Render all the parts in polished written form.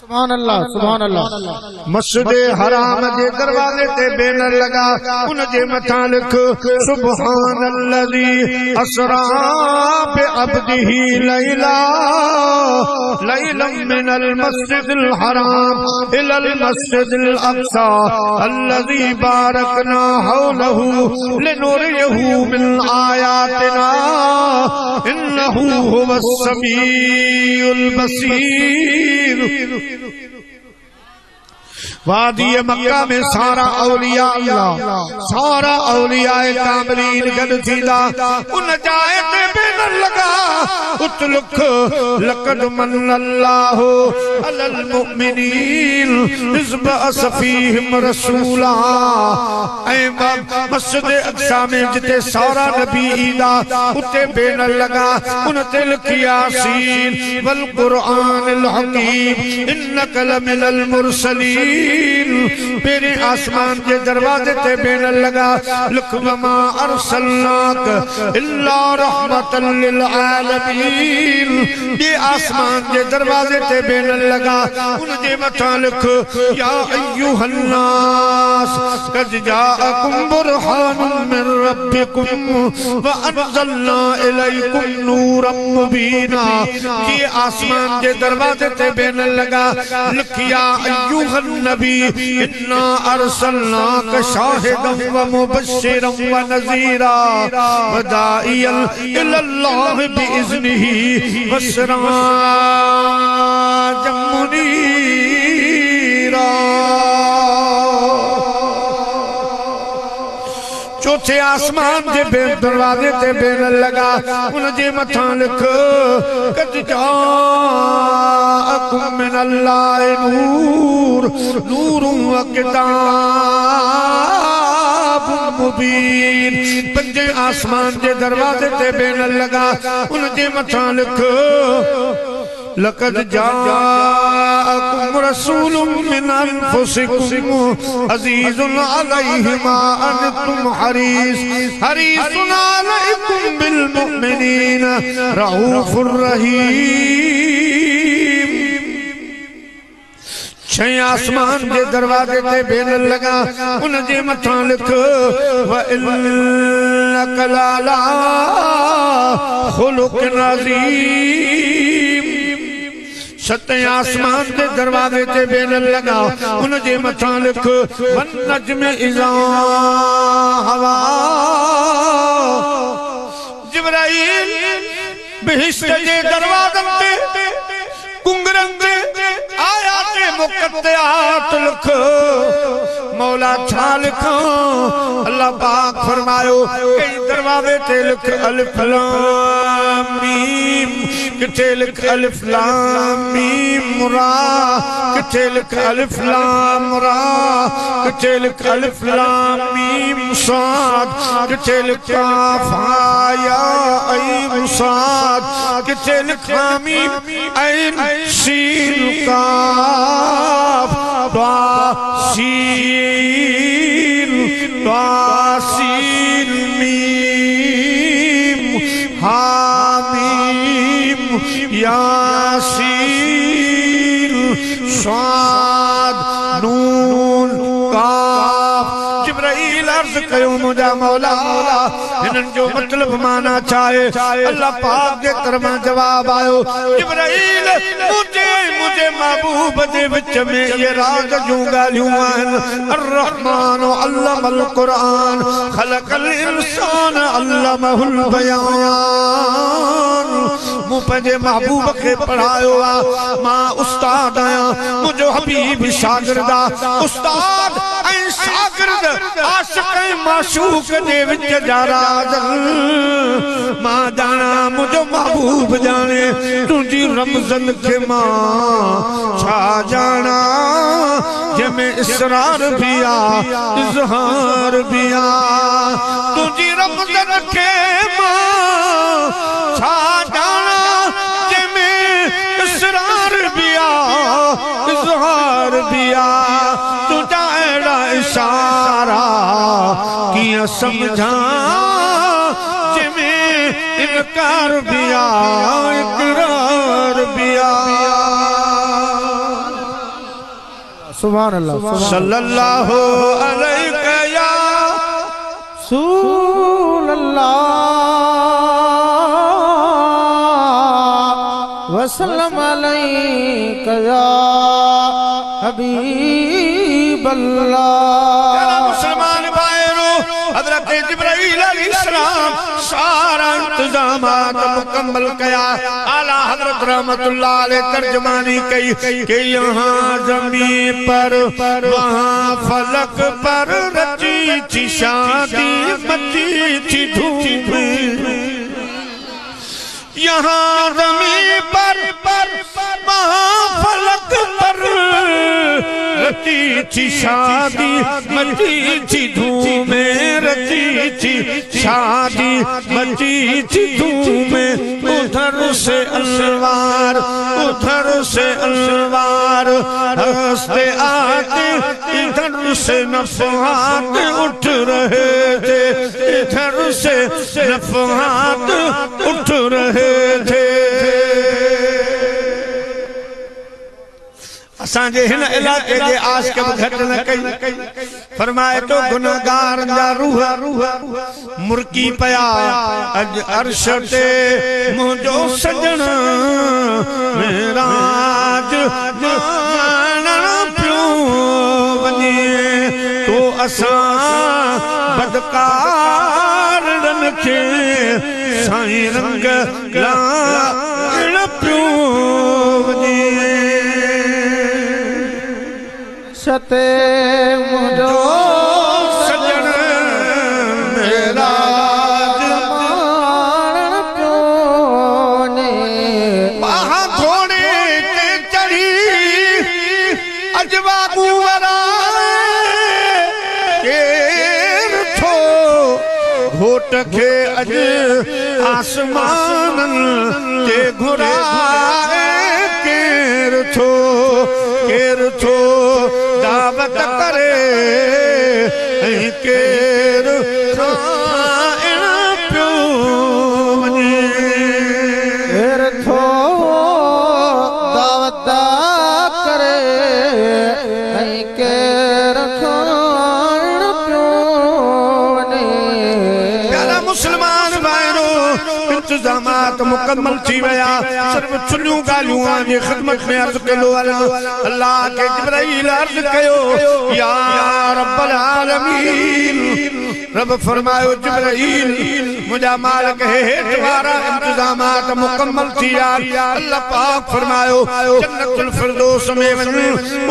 सुभान अल्लाह सुभान अल्लाह। मस्जिद हराम जे दरवाजे ते बैनर लगा, उन जे मथा लिख सुब्हानल्लज़ी असरा बि अब्दिही लैला लैलन मिनल मस्जिदिल हराम इलल मस्जिदिल अक़सा अल्लज़ी बारकना हौलहू लिनुरियहू मिन आयातिना इन्नहू हुवस समीउल बसीर। वादी मक्का में सारा औलिया सारा औलिया कामलीन गद थींदा, उन जाए ते बैनर लगा उतलुख लक़द मन्नल्लाहु अलल मुमिनीन इज़ बअस फ़ीहिम रसूला। ऐं मस्जिद अक़सा में जिते सारा नबी ईंदा उते बैनर लगा, उन ते लिखी यासीन वल क़ुरआनिल हकीम इन्नक लमिनल मुरसलीन। मेरे आसमान के दरवाजे ते बैनर लगा लिख वमा अरसलनाक इल्ला रहमतल लिल आलमीन। ये आसमान के दरवाजे ते बैनर लगा, उन जे मथा लिख या अय्युहन नास कद जाअकुम बुरहानुम मिन रब्बिकुम व अनज़लना इलैकुम नूरम मुबीना। ये आसमान के दरवाजे ते बैनर लगा लिख या अय्युहन नबी इन्ना अरसलनाक शाहिदन व मुबश्शिरन व नज़ीरा व दाइयन इलल्लाह बिइज़्निही व सिराजम मुनीरा। चौथे आसमान के दरवाजे ते बैनर लगा, उन जे मथा लिख कद जाअकुम मिनल्लाहि नूर नूरुन व किताबुम मुबीन। पंजे आसमान के दरवाजे ते बैनर लगा, उन जे मथा लिख लक़द जाअकुम रसूलुम मिन अनफुसिकुम अज़ीज़ुन अलैहि मा अन्तुम हरीसुन अलैकुम बिल मुमिनीन रऊफ़ुर रहीम। छह आसमान के दरवाजे ते बैनर लगा, उन जे मथा लिख व इन्नक लअला खुलुक़िन अज़ीम। सते आसमान के दरवाजे ते बैनर लगा, उन जे मथा लिख वन नज्म इज़ा हवा। जिब्राईल बिहिश्त जे दरवाज़न ते कुंगरन ते आयात मुक़द्दसात लिख। मौला छा लिखो? अल्लाह पाक फरमायो कई दरवाजे ते लिख अलिफ लाम मीम, किथे लिख अलिफ लाम मीम रा, किथे लिख अलिफ लाम रा, किथे लिख अलिफ लाम मीम साद, किथे लिख काफ या ऐन साद, किथे लिख मीम ऐन शीन काफ ता शीन तासीन मीम हामीम यासीन स्वाद नून काफ। जिब्राईल अर्ज़ कयो मुझा मौला इन्हनि जो मतलब माना चाहे। अल्लाह पाक जे तरफ़ां जवाब आयो जिब्राईल मुझे महबूब जे विच में ये राज जूं ॻाल्हियूं आहिनि। अर्रहमान अल्लमल क़ुरआन ख़लक़ल इंसान अल्लमहुल बयान। मूं पंहिंजे महबूब खे पढ़ायो आहे, मां उस्ताद आहियां, मुंहिंजो हबीब शागिर्द आहे। उस्ताद ऐं शागिर्द आशिक़ ऐं माशूक़ जे विच जा राज मां ॼाणा, मुंहिंजो महबूब ॼाणे। तुंहिंजी रमज़न खे मां छा ॼाणा, जंहिंमें इसरार भी आ इज़हार भी आ। तुंहिंजी रमज़न खे मां छा ॼाणा, जंहिंमें इसरार भी आ इज़हार भी आ। तुंहिंजा अहिड़ा इशारा कीअं समझां, जंहिंमें इनकार भी आ इक़रार भी आ। सुभान अल्लाह सल्लल्लाहु अलैहि या रसूल अल्लाह वसल्लम अलैका या हबीब अल्लाह। मुसलमान भाइयों, हजरत जिब्राइल अलैहिस्सलाम सारा इंतजामात मुकम्मल किया। आला हजरत रहमतुल्लाह अलैह तर्जमानी कही कि यहाँ ज़मीन पर वहाँ फलक पर रची थी शादी, मची थी धूम। यहाँ ज़मीन पर वहाँ फलक पर रची थी शादी, मची थी धूम। रची थी शादी, मची थी धूम। उधर से अलवार, उधर से अलवार हंसते आते, इधर से नफ़हात उठ रहे थे, इधर से नफ़हात उठ रहे थे। असांजे हिन इलाके जे आशिक़ बि घटि न कई। फरमाए तो गुनाहगार जा रूह मुर्की पया। अज अर्श ते मुंहिंजो सजण मेराज माणण पियो वञे। तो असां बदकारन खे साईं रंग लाइण पियो वञे। शते मुझो सजन मेरा माण पियो ने। बाहा घोड़े ते चढ़ी अजवा कुंवरा केर थो घोट खे अज आसमानन ते घुराए। केर थो दावत करे केर खाइण पियो वञे। केर थो दावत करे केर खाइण पियो वञे। प्यारा मुसलमान भाइरो, इंतजामात मुकम्मल थी विया। सिर्फ चुनियूं ॻाल्हियूं आहिनि ख़िदमत में अर्ज़ कयो। अल्लाह के जिब्राइल अर्ज़ कयो या रब्बल आलमीन। रब फरमायो जिब्राइल मुंहिंजा मालिक हेठि वारा इंतजामात मुकम्मल थी विया। अल्लाह पाक फरमायो जन्नतुल फिरदौस में वञ।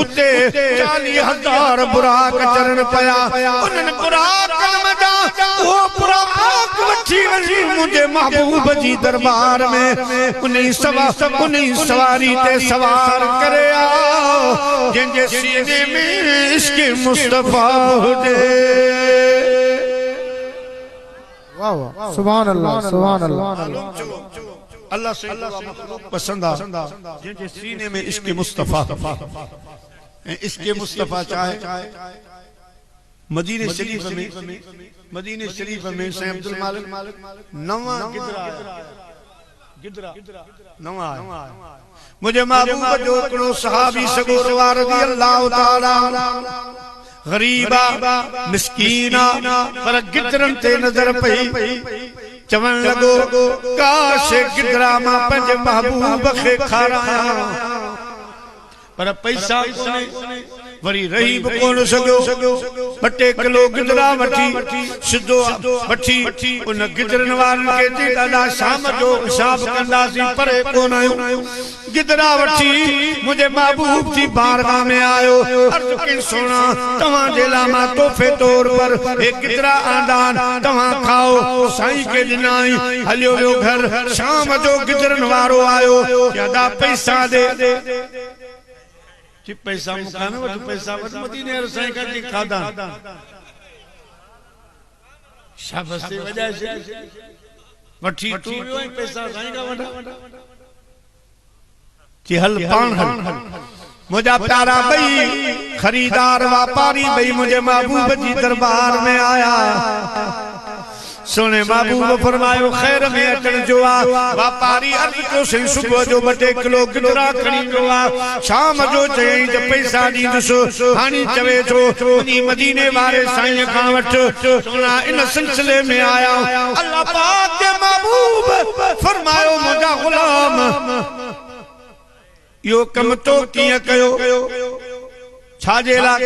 उते 40,000 बुराक चरण पया। उन्हनि बुराकनि मथां उहो बुराक वठी वञी मुंहिंजे महबूब जी दरबार में उन सवारी ते सवार करे आओ जंहिंजे सीने में इश्क़ मुस्तफ़ा हुजे। वाह वाह सुभान अल्लाह सुभान अल्लाह। अल्लाह से पसंद आ जंहिंजे सीने में इश्क़ मुस्तफ़ा। इश्क़ मुस्तफ़ा चाहे मदीने शरीफ में साईं अब्दुल मालिक नवा नवा मुझे महबूब जो हिकिड़ो सहाबी सगोरवा रज़ियल्लाहु ताला गरीबा मिस्कीना पर गिदरन ते नजर पई। चवण लगो काश गिदरा मां पंहिंजे महबूब खे खारायां, पर पैसा कोन्हे। वरी रही भी कोन सघियो। 2 किलो गिदरा वठी सिधो वठी उन गिदरनि वारनि खे चई ॾाढा शाम जो हिसाब कंदासीं, परे कोन आहियूं। गिदरा वठी मुंहिंजे महबूब जी बारगाह में आयो। अर्ज़ कई सोना तव्हांजे लाइ मां तोहफ़े तौर पर हे गिदरा आंदा तव्हां खाओ। साईं खे ॾिनाई, हलियो वियो घर। शाम जो गिदरनि वारो आयो, ॾाढा पैसा ॾे। जी पैसा मुका न वठ, पैसा वठ मदीने साईं का जी खादा शाबाश से वजह से वठी तू वियो पैसा साईं का वठा जी। हल पान हल मुझा प्यारा भई खरीदार व्यापारी भई मुझे महबूब जी दरबार में आया। सोने महबूब फरमायो खैर में अचण जो आ वापारी अर्ज कयो सही सुबुह जो 2 किलो गिदरा खणी जो आ शाम जो चई त पैसा ॾींदुसि हाणे चवे थो वञी मदीने वारे साईं खां वठ सोना इन सिलसिले में आया अल्लाह पाक के महबूब फरमायो मुंहिंजा गुलाम यो कम तो कीअं कयो छाजे लाइ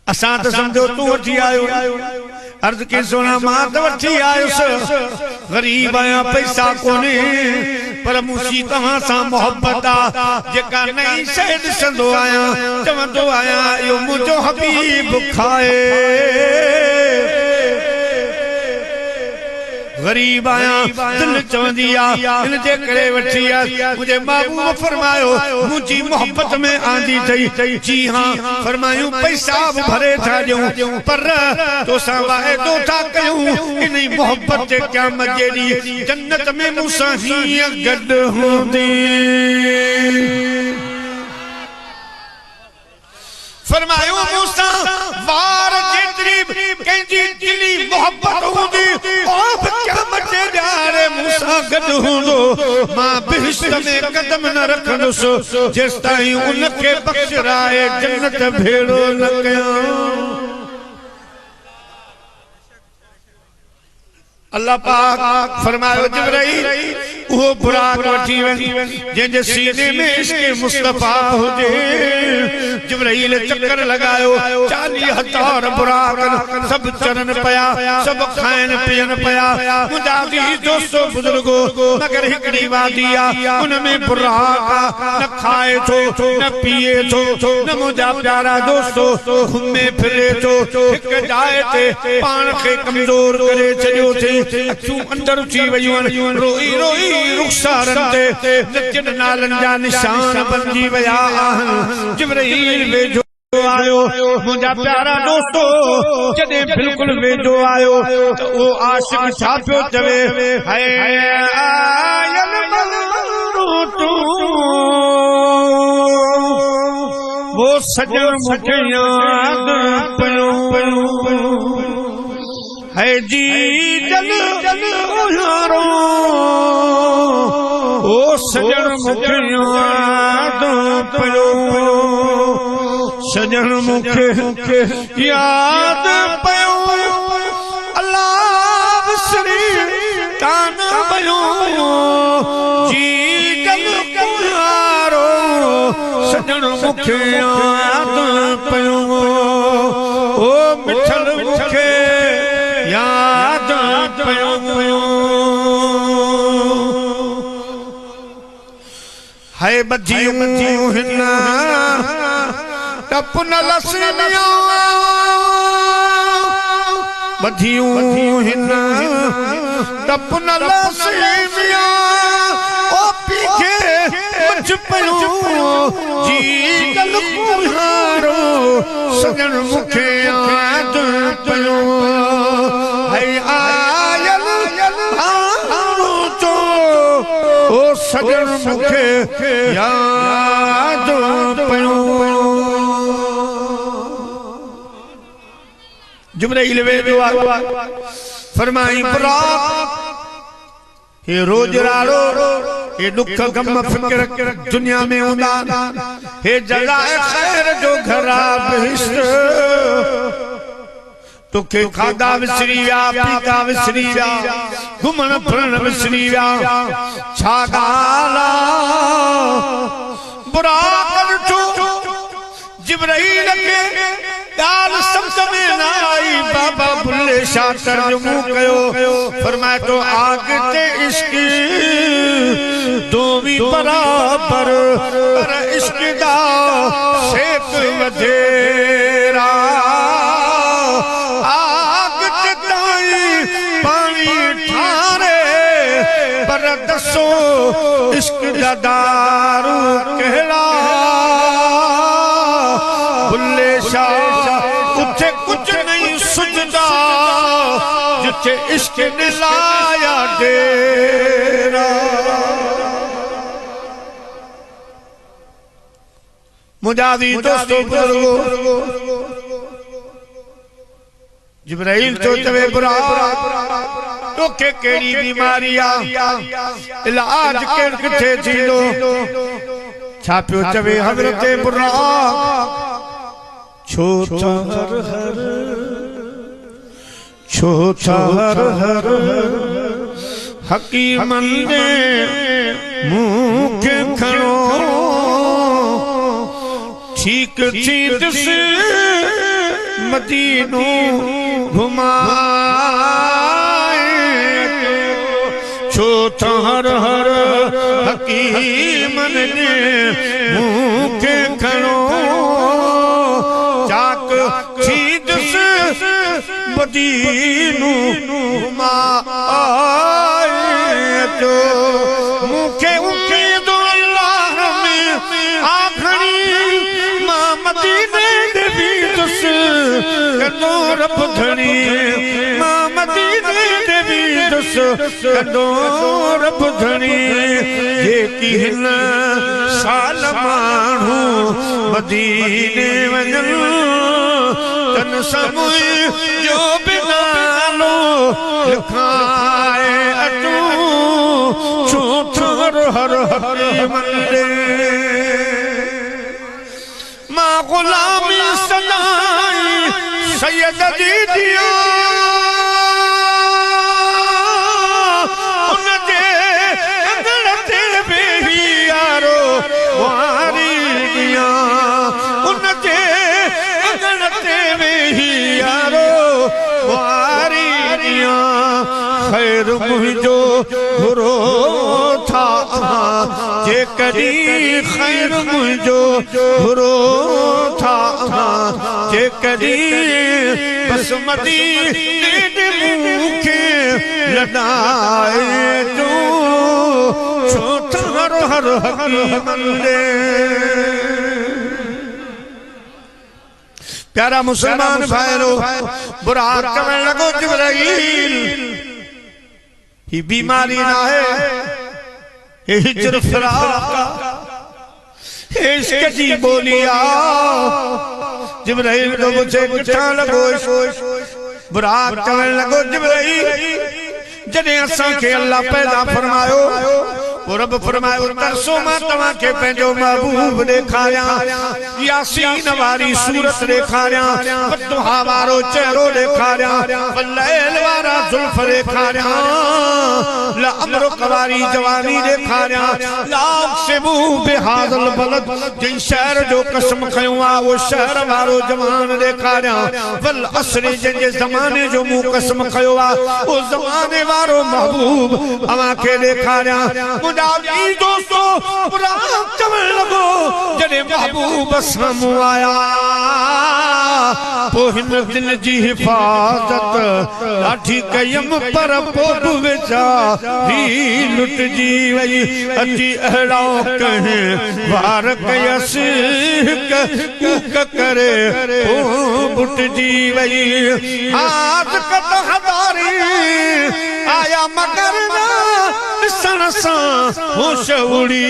असां त समझो तू वठी आयो अर्ज के सोना मां त वठी आयुसि गरीब आहियां पैसा कोन्हे पर मूंसी तव्हां सां मोहब्बत आ जेका नई शइ ॾिसंदो आहियां चवंदो आहियां इहो मुंहिंजो हबीब खाए गरीब आया दिल चवंदी आ इन जे करे वठी आ मुझे महबूब फरमायो मुझी मोहब्बत में आंदी थई जी हां फरमायूं पैसा भरे था ॾियूं पर तोसां वाइदो था कयूं इन मोहब्बत ते क़यामत जेडी जन्नत में मूंसां हीअं गॾु हूंदी फरमायो मूंसां वार जेतरी कंहिंजी दिली मोहब्बत हूंदी क़यामत जे ॾियारे मूंसां गॾु हूंदो मां बिहिश्त में कदम न रखंदुसि जेसिताईं उनखे बख़्शराए जन्नत भेड़ो न कयां अल्लाह पाक फरमायो जिब्राईल वो बुराक वठी जंहिंजे सीने में इश्क़ मुस्तफा हुजे जिब्राईल चक्कर लगायो 40,000 बुराक सब चरन पया सब खाइन पियन पया मुंहिंजा अज़ीज़ दोस्तो बुजुर्गो मगर हिकड़ी वादी आ उनमें बुराक न खाए थो न पिए थो न मुंहिंजा प्यारा दोस्तो घुमे फिरे थो हिक जाइ ते पाण खे कमज़ोर करे छॾियो थे अखियूं अंदर थी वयूं रोई रोई रुखसारन ते नचन नालन जा निशान बणजी विया आहिनि जिब्राईल वेझो आयो मुंहिंजा प्यारा दोस्तो जॾहिं बिल्कुलु वेझो आयो त उहो आशिक़ छा पियो चवे हाय आयल मलरूतू वो सजन मूंखे यादि पियो है जी जल यारो ओ सजन मूंखे यादि पियो सजन मूंखे यादि पियो अल्लाह विसरी कान पियो जी जल यारो सजन मूंखे यादि पियो ओ मिठल मूंखे याद पियो है बजियूं हिन टप न लसनिया बजियूं हिन टप न लसनिया ओ पीछे मच पियो जी गल कुहारो सजन मूंखे याद पियो है आयल तो ओ सजन मूंखे याद पियो जिब्राईल वेझो फरमाई बुराक हे रोज रारो हे दुख गम फिक्र दुनिया में हूंदा हे जलाए खैर जो घरा बहिश्त तोखे खाधा विसरी विया पीता विसरी विया घुमण फिरण विसरी विया छा ॻाल्हि बुराक ॾिठो जिब्राईल खे ॻाल्हि सम्झ में न आई बाबा बुल्ले शाह तर्जुमो कयो फरमाए तो आॻिते इश्क दोवी बराबर पर इश्क दा सेक वधेरा आॻिते ताईं पाणी ठारे पर दसो इश्क जा दारू कहिड़ा बुल्ले शाह उठे कुछ नहीं सुझदा जिथे इश्क ने लाया डेरा मुझा भी दोस्तों बुजुर्गो जिब्राइल तो चवे बुराक तोखे केड़ी बीमारी आ इलाज केड़ किथे थींदो छा पियो चवे हज़रत बुराक छो हर हर हकीमन ने मुखे खणो ठीक थी दिस मदीनो घुमाए छो हर हर हकीमन ने मुखे खणो चाक थी दिस मदीनो घुमाए तो मुखे उके दो अल्लाह में आखरी मां मदीने दे भी दुस कदो रब धनी मां मदीने दे भी दुस कदो रब धनी जेकी हिन साल माण्हू मदीने वञन तन समूह जो बिनालो लिखाए अटू छो हर हर मंदे मां गुलामी सनाई सैयद दी दिया उनजे अंदर ते बेही यारो वारी दिया उनजे अंदर ते बेही यारो वारी दिया खैर मुझो बुरो था जे कदी खैर मुझो बुरो था जे कदी बसमती दे मुखे लड़ाए तू छोट हर हर हकीमन दे प्यारा मुसलमान भाईरो बुराक कवन लगो जिब्राइल ही बीमारी ना है ये हिजर फराक इश्क जी बोलिया जिब्राइल को मुझे किथा लगो बुराक कवन लगो जिब्राइल जने असां के अल्लाह पैदा फरमायो वो रब फरमायो तरसो मां तवां के पंहिंजो महबूब ॾेखारियां यासीन वारी सूरत ॾेखारियां बदुहा वारो चेहरो ॾेखारियां लैल वारा जुल्फ ॾेखारियां ला अमरुक वारी जवानी ॾेखारियां ला अक़सिमु बिहाज़ल बलद जिन शहर जो कसम खयो आ वो शहर वारो जवान ॾेखारियां वल असर जिन ज़माने जो मूं कसम खयो आ वो ज़माने वारो महबूब अवां के ॾेखारियां दोस्तों बुराक चवण लगो जॾहिं महबूब साम्हूं आया पोइ हिन दिल जी हिफ़ाज़त ॾाढी कयम पर पोइ बि वेचारी लुटिजी वई अची अहिड़ा कंहिं वार कयसि कूक करे पोइ बुटिजी वई आज कद हदारी आया मगर ॾिसण सां होश उड़ी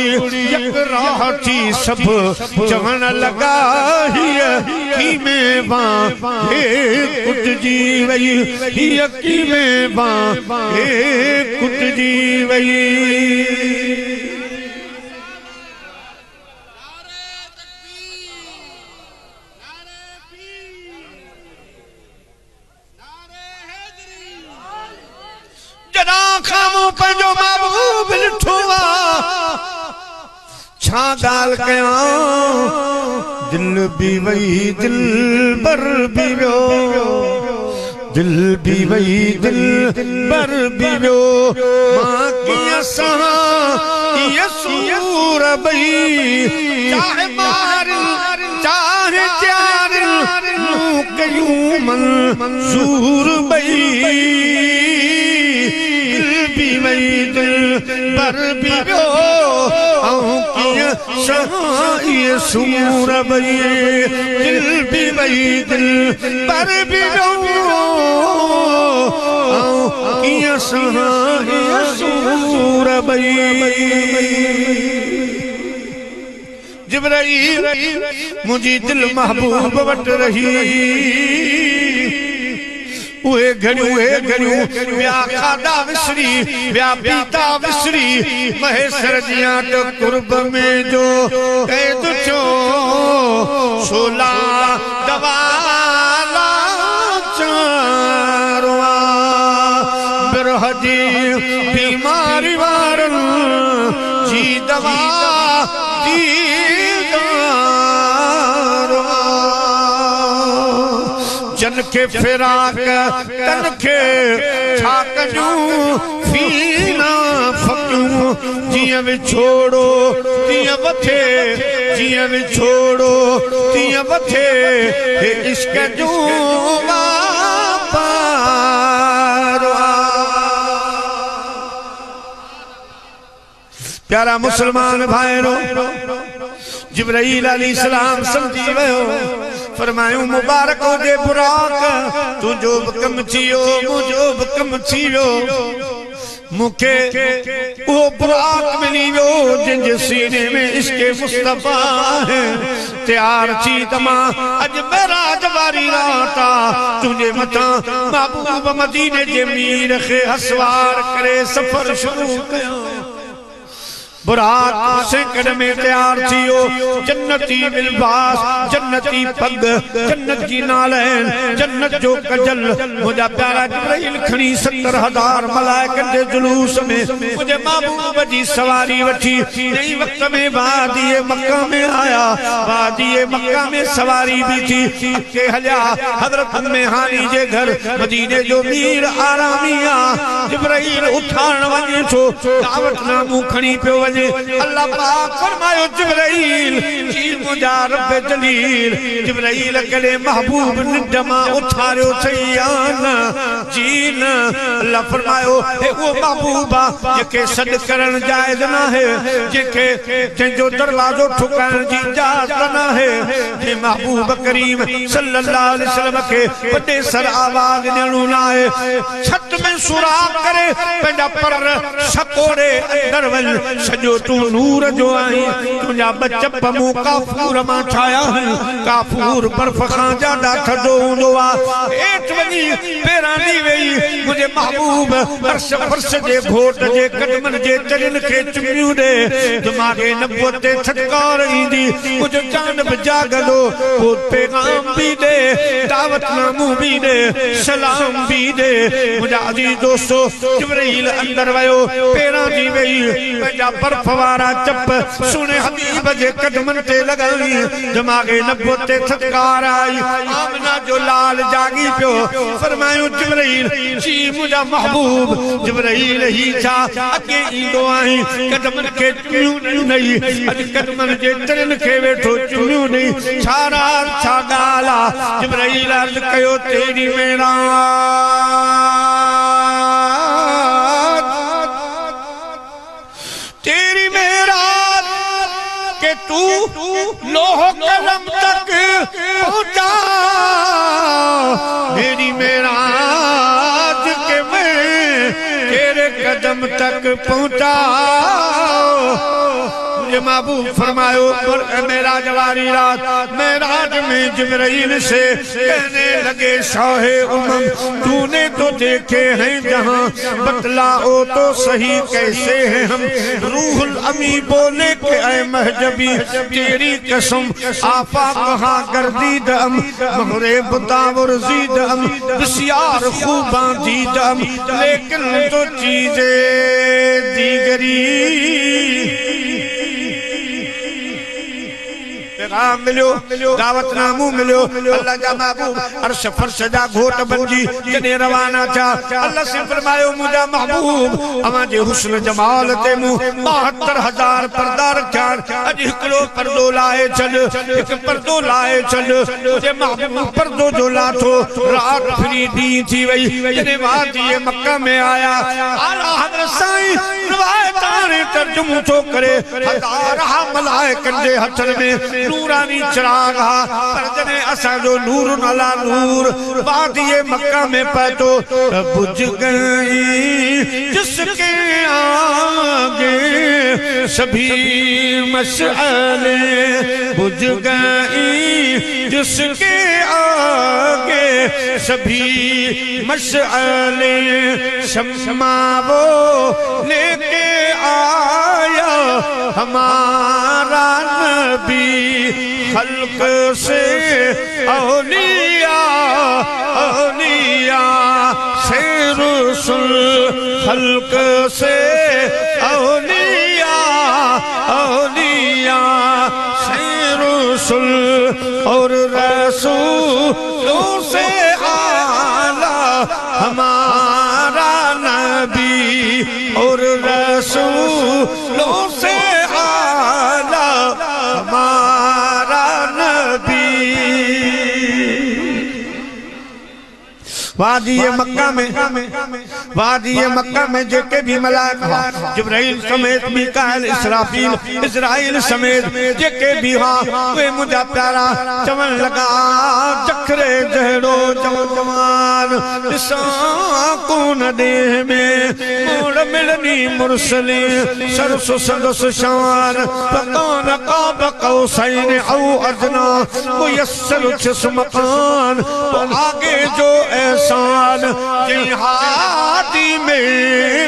यकराह थी सब चवण लगा हीअ कीमे बां हे कुटजी वई हीअ कीमे बां हे कुटजी वई जॾां खां मूं पंहिंजो महबूब ॾिठो छा ॻाल्हि कयां दिल बि वई दिल बर बि वियो दिल बि वई दिल बर बि वियो मां कीअं सहां इहा सूर बई चाहे मारिल चाहे च्यारिल मूं कयूं मंज़ूर बई वई दिल बर बि वियो ऐं कीअं सहां इहा सूर बई दिल बि वई दिल बर बि वियो ऐं कीअं सहां इहा सूर बई जिब्राइल मुंहिंजी दिल महबूब वटि रही उहे घड़ियूं व्या खादा विसरी व्या पीता विसरी महेश्वर जिया तो कुर्ब में जो कैद छो सोला दवाला चारवा बिरह जी बीमारी वारन जी दवा जन के फिराक तन के छाकजूं फीना फक्यूं जियां भी छोड़ो तियां वथे जियां भी छोड़ो तियां वथे हे इश्क जूं प्यारा मुसलमान भाईरो जिब्राइल अलैहिस्सलाम समझी वयो फरमायूं मुबारक हो जे बुराक तुझो कम थियो मुझो कम थियो मुखे वो बुराक मिली वो जिनके सीने में इसके मुस्तफा है तैयार थी तमा अज मेराज वारी राता तुझे मता महबूब मदीने जे मीर खे हसवार करे सफर शुरू कयो बुराक सेकड़ में तैयार थियो जन्नती बिलबास जन्नती पग जन्नत की नालैन जन्नत जो कजल मुझा प्यारा जिब्राइल खणी 70,000 मलाइकन के जुलूस में मुझे महबूब जी सवारी वठी नई वक्त में वादी मक्का में आया वादी मक्का में सवारी भी थी के हलिया हजरत उम्मे हानी जे घर मदीने जो मीर आरामिया जिब्राइल उठाण वने छो दावत नामू खणी पियो अल्लाह पाक फरमायो जिब्राइल जी मुझा रब जलील जिब्राइल कले महबूब निडमा उठारियो सयान जीन अल्लाह फरमायो हे वो महबूबा जेके सद करण जायज ना है जेके जो दरवाजो ठुकारण जी इजाजत ना है हे महबूब करीम सल्लल्लाहु अलैहि वसल्लम के बड़े सर आवाज ॾियणो ना है छत में सुराख करे पंहिंजा पर सकोड़े अंदर वञ सॼो तू नूर जो आई तुझा बचप मु काफूर मां ठाया काफूर बर्फ खां ज्यादा थधो हूंदो आहे हेठ वञी पेरानी वेई मुझे महबूब अर्श फर्श जे घोट जे कदमन जे चरन खे चुमियूं दे दिमाग़े नबुवत ते छटकार ईंदी मुझे जानब जागदो वो पैगाम भी दे दावत नामू भी दे सलाम भी दे मुझा अजीज दोस्तों जिब्राइल अंदर वयो पेरानी वेई पंहिंजा बर्फ वारा चप सुने हबीब जे कदमन ते लगाई दिमाग़े नबुवत ते थकार आई आमना जो लाल जागी पियो फरमायो जिब्राइल जी मुझा महबूब जिब्राइल ही छा अगे ईंदो आई कदमन के चुमियूं नहीं अज कदमन जे चरन के वेठो चुमियूं नहीं छारा छा गाला जिब्राइल अर्ज कयो तेरी मेरा तू लोह कलम तक पहुंचा मेरी मेराज के मैं तेरे कदम तक पहुंचा मुझे महबूब फरमायो मेराज वाली रात मेराज में जिब्राइल से कहने लगे शाहे उमम तूने तो देखे हैं जहां बतलाओ तो सही कैसे हैं हम रूहुल अमी बोले के ऐ महजबी तेरी कसम आफा कहाँ गर्दीदम महरे बुतावर जीदम बसियार खूबा दीदम लेकिन तो चीजें दीगरी मिलो दावत नामू मिलो अल्लाह जा महबूब अर्श फर्श जा घोट बनजी जने रवाना था अल्लाह से फरमायो मुझा महबूब अमा जे हुस्न जमाल ते मु 72,000 पर्दा रखा अज हिकड़ो पर्दो लाए चल एक पर्दो लाए चल मुझे महबूब पर्दो जो लाथो रात फ्री दी थी वई जने वादी मक्का में आया आला हजरत साईं रिवायत ने तर्जुमो तो करे 1000 मलाइकन जे हथन में नूरानी चिराग पर जने असा जो नूर नला नूर वादिये मक्का में पैतो बुझ गई जिसके आगे सभी मसले बुझ गई जिसके आगे सभी मशअले शम्मा वो लेके आया हमारा नबी खल्क से औलिया औलिया से रसूल खल्क से औलिया औलिया से रसूल और रसूलों से आला हमारा नबी और रसूलों से आला हमारा नबी। वादी मक्का में जेके भी मलाइका जिब्राइल समेत मीकाईल इसराफील इजराइल समेत जेके भी हाँ वे मुझा प्यारा चवन लगा चखरे जहड़ो जवान कौन देह में मोड़ मिलनी मुरसली सरसो सदस शान पकान काब कौसैन औ अदना मुयस्सर मकान तो आगे जो एहसान जिहादी में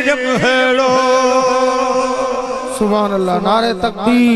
जब हेलो सुभान अल्लाह नारे तकबीर।